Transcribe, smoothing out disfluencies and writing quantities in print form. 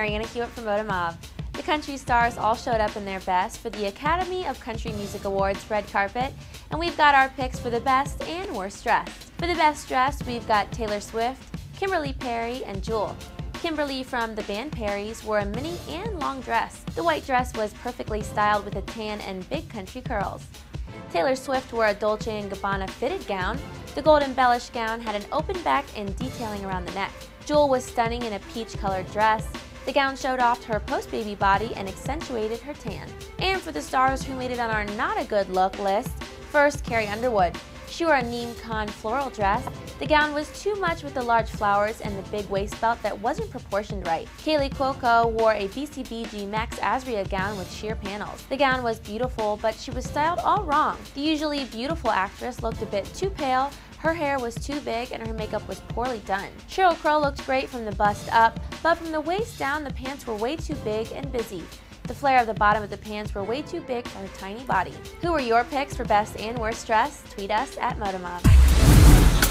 Mariana Hewitt from Motomob. The country stars all showed up in their best for the Academy of Country Music Awards red carpet, and we've got our picks for the best and worst dressed. For the best dressed, we've got Taylor Swift, Kimberly Perry, and Jewel. Kimberly from the band Perrys wore a mini and long dress. The white dress was perfectly styled with a tan and big country curls. Taylor Swift wore a Dolce & Gabbana fitted gown. The gold embellished gown had an open back and detailing around the neck. Jewel was stunning in a peach-colored dress. The gown showed off her post-baby body and accentuated her tan. And for the stars who made it on our not a good look list, first, Carrie Underwood. She wore a Neem Con floral dress. The gown was too much with the large flowers and the big waist belt that wasn't proportioned right. Kaylee Cuoco wore a BCBG Max Azria gown with sheer panels. The gown was beautiful, but she was styled all wrong. The usually beautiful actress looked a bit too pale, her hair was too big, and her makeup was poorly done. Sheryl Crow looked great from the bust up, but from the waist down the pants were way too big and busy. The flare of the bottom of the pants were way too big for her tiny body. Who were your picks for best and worst dressed? Tweet us at Motomob.